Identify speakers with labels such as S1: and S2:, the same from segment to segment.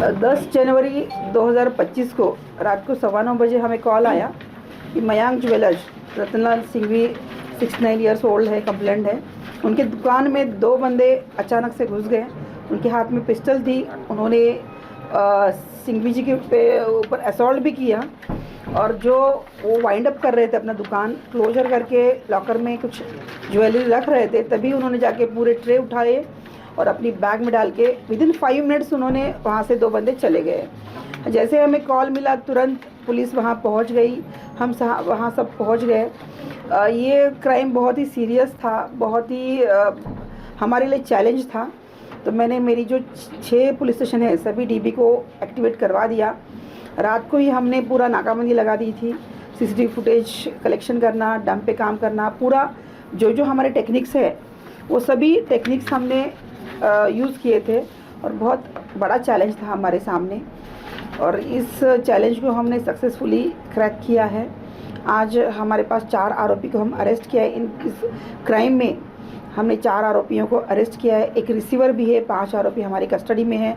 S1: 10 जनवरी 2025 को रात को 9:15 बजे हमें कॉल आया कि Mayank jewellers Ratanlal Singhvi 69 years old है, कंप्लेंट है। उनके दुकान में 2 बंदे अचानक से घुस गए। उनके हाथ में पिस्टल थी। उन्होंने सिंघवी जी के ऊपर असॉल्ट भी किया और जो वो वाइंड अप कर रहे थे, अपना दुकान क्लोजर करके लॉकर में कुछ ज्वेलरी रख रहे थे, तभी उन्होंने जाके पूरे ट्रे उठाए और अपनी बैग में डाल के विदिन 5 मिनट्स उन्होंने वहाँ से 2 बंदे चले गए। जैसे हमें कॉल मिला तुरंत पुलिस वहाँ पहुँच गई, हम वहाँ सब पहुँच गए। ये क्राइम बहुत ही सीरियस था, बहुत ही हमारे लिए चैलेंज था। तो मैंने मेरी जो 6 पुलिस स्टेशन है सभी डीबी को एक्टिवेट करवा दिया। रात को ही हमने पूरा नाकाबंदी लगा दी थी। सीसीटीवी फुटेज कलेक्शन करना, डंप पे काम करना, पूरा जो हमारे टेक्निक्स है वो सभी टेक्निक्स हमने यूज़ किए थे और बहुत बड़ा चैलेंज था हमारे सामने और इस चैलेंज को हमने सक्सेसफुली क्रैक किया है। आज हमारे पास 4 आरोपी को हम अरेस्ट किया है। इस क्राइम में हमने 4 आरोपियों को अरेस्ट किया है। एक रिसीवर भी है। 5 आरोपी हमारी कस्टडी में है।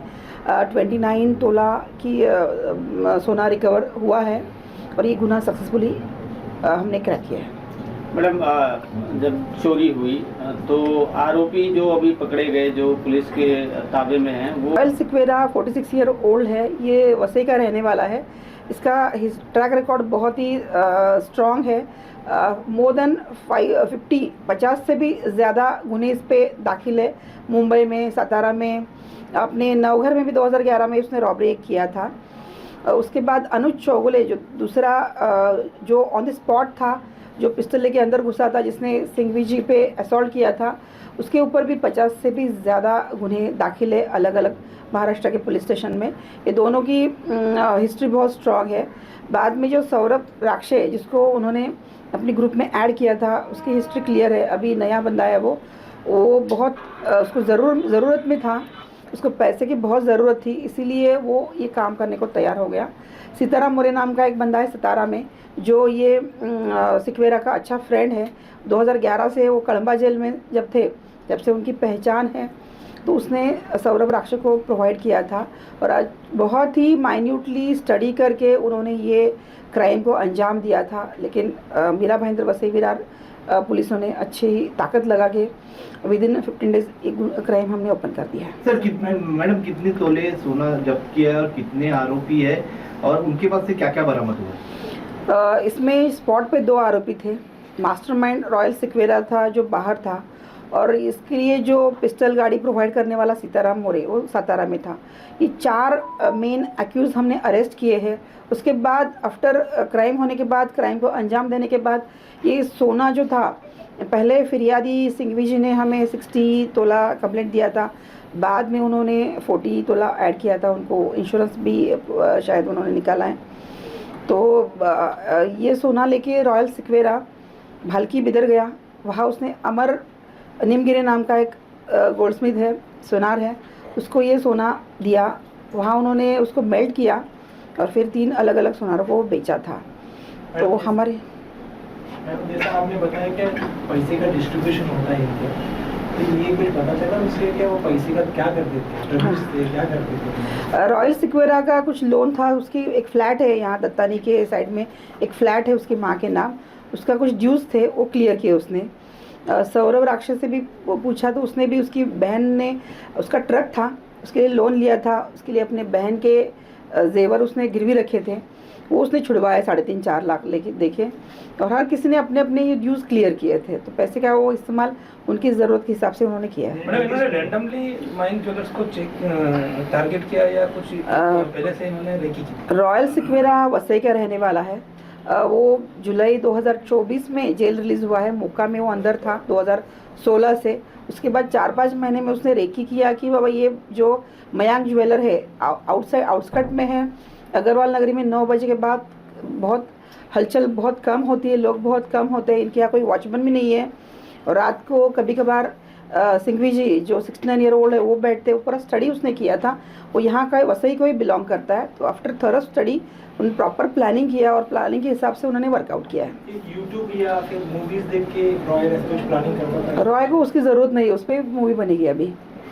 S1: 29 तोला की सोना रिकवर हुआ है और ये गुनाह सक्सेसफुली हमने क्रैक किया है।
S2: मैडम, जब चोरी हुई तो आरोपी जो अभी पकड़े गए, जो पुलिस के ताबे में हैं, वो
S1: रॉयल सिक्वेरा 46 ईयर ओल्ड है। ये वसई का रहने वाला है। इसका ट्रैक रिकॉर्ड बहुत ही स्ट्रॉन्ग है। मोर देन 50 से भी ज़्यादा गुने इस पे दाखिल है। मुंबई में, सतारा में, अपने नवघर में भी 2011 में उसने रॉबरी किया था। उसके बाद अनुज चौगुले जो दूसरा जो ऑन द स्पॉट था, जो पिस्टल लेके अंदर घुसा था, जिसने सिंघवी जी पे असॉल्ट किया था, उसके ऊपर भी 50 से भी ज़्यादा गुन्हे दाखिल है अलग अलग महाराष्ट्र के पुलिस स्टेशन में। ये दोनों की हिस्ट्री बहुत स्ट्रॉन्ग है। बाद में जो सौरभ राक्षे जिसको उन्होंने अपने ग्रुप में ऐड किया था, उसकी हिस्ट्री क्लियर है। अभी नया बंदा है वो बहुत उसको ज़रूरत में था, उसको पैसे की बहुत ज़रूरत थी, इसीलिए वो ये काम करने को तैयार हो गया। सीताराम मोरे नाम का एक बंदा है सतारा में, जो ये सिक्वेरा का अच्छा फ्रेंड है। 2011 से वो कड़म्बा जेल में जब थे, जब से उनकी पहचान है, तो उसने सौरभ राक्षे को प्रोवाइड किया था और आज बहुत ही माइन्यूटली स्टडी करके उन्होंने ये क्राइम को अंजाम दिया था। लेकिन मीरा भाईंदर वसई विरार पुलिस ने अच्छी ताकत लगा के विदिन 15 डेज एक क्राइम हमने ओपन कर दिया है।
S3: सर, कितने तोले सोना जब्त किया है और कितने आरोपी है और उनके पास से क्या क्या बरामद हुआ?
S1: इसमें स्पॉट पे 2 आरोपी थे। मास्टरमाइंड रॉयल सिक्वेरा था जो बाहर था और इसके लिए जो पिस्टल गाड़ी प्रोवाइड करने वाला सीताराम मोरे वो सतारा में था। ये 4 मेन एक्यूज हमने अरेस्ट किए हैं। उसके बाद आफ्टर क्राइम होने के बाद, क्राइम को अंजाम देने के बाद, ये सोना जो था, पहले फिरियादी सिंघवी जी ने हमें 60 तोला कंप्लेंट दिया था। बाद में उन्होंने 40 तोला ऐड किया था। उनको इंश्योरेंस भी शायद उन्होंने निकाला है। तो ये सोना लेके रॉयल सिक्वेरा भालकी बिदर गया। वहाँ उसने अमर निमगिरे नाम का एक गोल्डस्मिथ है, सोनार है, उसको ये सोना दिया। वहाँ उन्होंने उसको मेल्ट किया और फिर 3 अलग अलग सोनारों को बेचा था। तो हमारे
S4: जैसा आपने बताया कि पैसे का डिस्ट्रीब्यूशन होता है इनके, तो ये कुछ पता चला उसके क्या वो पैसे का क्या करते थे, क्या करते थे?
S1: रॉयल सिक्वेरा का कुछ लोन था। उसकी एक फ्लैट है यहाँ दत्तानी के साइड में, एक फ्लैट है उसकी माँ के नाम। उसका कुछ ड्यूज थे, वो क्लियर किए उसने। सौरभ राक्षस से भी पूछा तो उसने भी, उसकी बहन ने, उसका ट्रक था, उसके लिए लोन लिया था। उसके लिए अपने बहन के जेवर उसने गिरवी रखे थे, वो उसने छुड़वाया 3.5-4 लाख लेके देखे। और हर किसी ने अपने अपने ये ड्यूज क्लियर किए थे। तो पैसे का वो इस्तेमाल उनकी ज़रूरत के हिसाब से उन्होंने किया है।
S4: मैडम, इन्होंने रैंडमली माइन ज्वेलर्स को टारगेट किया या कुछ पहले से इन्होंने रेकी की?
S1: रॉयल सिक्वेरा वसई का रहने वाला है। वो जुलाई 2024 में जेल रिलीज़ हुआ है। मोका में वो अंदर था 2016 से। उसके बाद 4-5 महीने में उसने रेकी किया कि बाबा ये जो मयांक ज्वेलर है आउटस्कर्ट में है। अग्रवाल नगरी में 9 बजे के बाद बहुत हलचल बहुत कम होती है, लोग बहुत कम होते हैं। इनके यहाँ कोई वॉचमैन भी नहीं है और रात को कभी कभार सिंघवी जी जो 69 ईयर ओल्ड है वो बैठते। ऊपर स्टडी उसने किया था, वो यहाँ का वसई को ही बिलोंग करता है। तो आफ्टर थॉरो स्टडी उन्होंने प्रॉपर प्लानिंग किया और प्लानिंग के हिसाब से उन्होंने वर्कआउट किया है।
S4: यूट्यूब या फिर मूवीज देख के रॉय कुछ प्लानिंग करता था?
S1: रॉय को उसकी ज़रूरत नहीं है, उस पर मूवी बनेगी अभी।